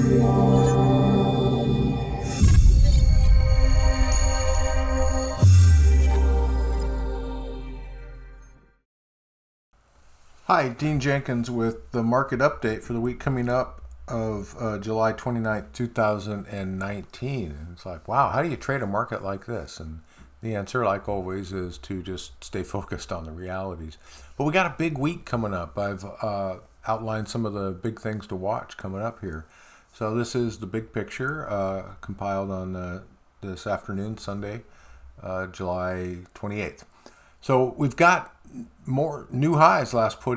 Hi, Dean Jenkins with the market update for the week coming up of July 29th, 2019. And it's like, wow, how do you trade a market like this? And the answer, like always, is to just stay focused on the realities. But we got a big week coming up. I've outlined some of the big things to watch coming up here. So this is the big picture compiled on this afternoon, Sunday, July 28th. So we've got more new highs last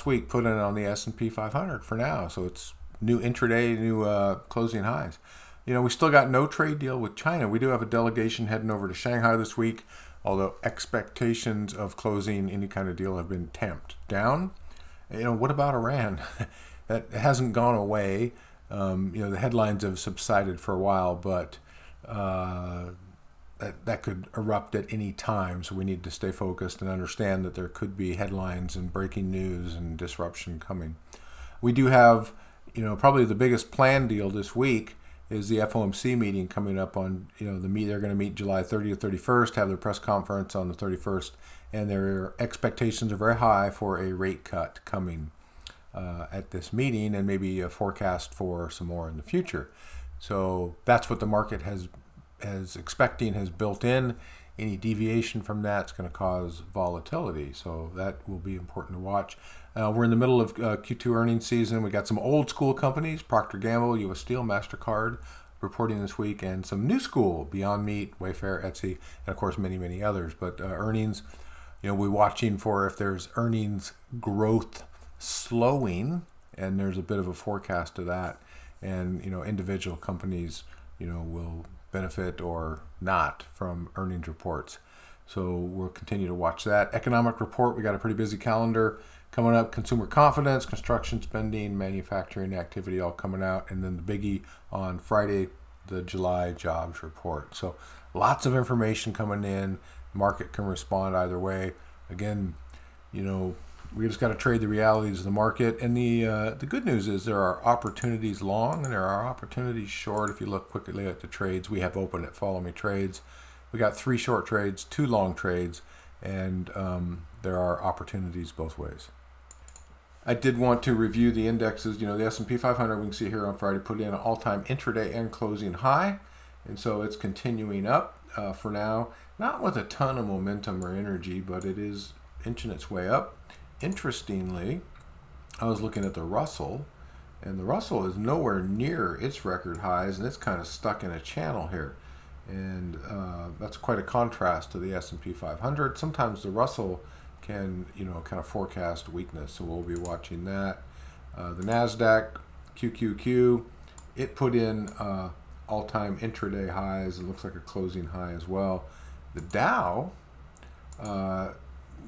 week put in on the S&P 500 for now. So it's new intraday, new closing highs. You know, we still got no trade deal with China. We do have a delegation heading over to Shanghai this week, although expectations of closing any kind of deal have been tamped down. You know, what about Iran? That hasn't gone away. The headlines have subsided for a while, but that could erupt at any time, so we need to stay focused and understand that there could be headlines and breaking news and disruption coming. We do have, probably the biggest planned deal this week is the FOMC meeting coming up on, they're going to meet July 30th, 31st, have their press conference on the 31st, and their expectations are very high for a rate cut coming at this meeting, and maybe a forecast for some more in the future. So that's what the market has built in. Any deviation from that's going to cause volatility, so that will be important to watch. We're in the middle of Q2 earnings season. We got some old school companies, Procter & Gamble, U.S. Steel, MasterCard, reporting this week, and some new school, Beyond Meat, Wayfair, Etsy, and of course many, many others. But earnings, we're watching for if there's earnings growth slowing, and there's a bit of a forecast of that, and individual companies will benefit or not from earnings reports. So we'll continue to watch that. Economic report, we got a pretty busy calendar coming up. Consumer confidence, construction spending, manufacturing activity all coming out. And then the biggie on Friday, the July jobs report. So lots of information coming in. Market can respond either way. Again, we just got to trade the realities of the market. And the good news is there are opportunities long and there are opportunities short. If you look quickly at the trades we have open at Follow Me Trades, we got 3 short trades, 2 long trades, and there are opportunities both ways. I did want to review the indexes. The S&P 500, we can see here on Friday, put in an all-time intraday and closing high. And so it's continuing up for now. Not with a ton of momentum or energy, but it is inching its way up. Interestingly, I was looking at the Russell, and the Russell is nowhere near its record highs, and it's kind of stuck in a channel here. And that's quite a contrast to the S&P 500. Sometimes the Russell can, kind of forecast weakness, so we'll be watching that. The NASDAQ, QQQ, it put in all-time intraday highs. It looks like a closing high as well. The Dow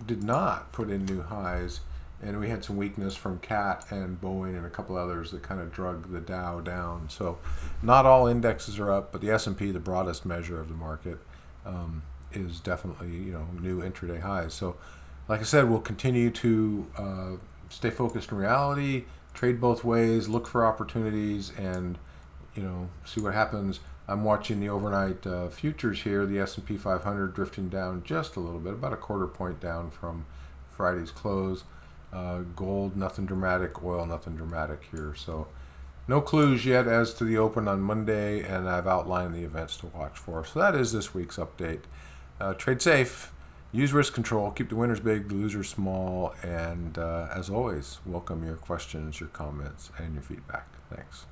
did not put in new highs, and we had some weakness from CAT and Boeing and a couple others that kind of drug the Dow down. So not all indexes are up, but the S&P, the broadest measure of the market, is definitely new intraday highs. So like I said, we'll continue to stay focused in reality, trade both ways, look for opportunities, and see what happens. I'm watching the overnight futures here, the S&P 500 drifting down just a little bit, about a quarter point down from Friday's close. Gold, nothing dramatic. Oil, nothing dramatic here. So no clues yet as to the open on Monday, and I've outlined the events to watch for. So that is this week's update. Trade safe, use risk control, keep the winners big, the losers small, and as always, welcome your questions, your comments, and your feedback. Thanks.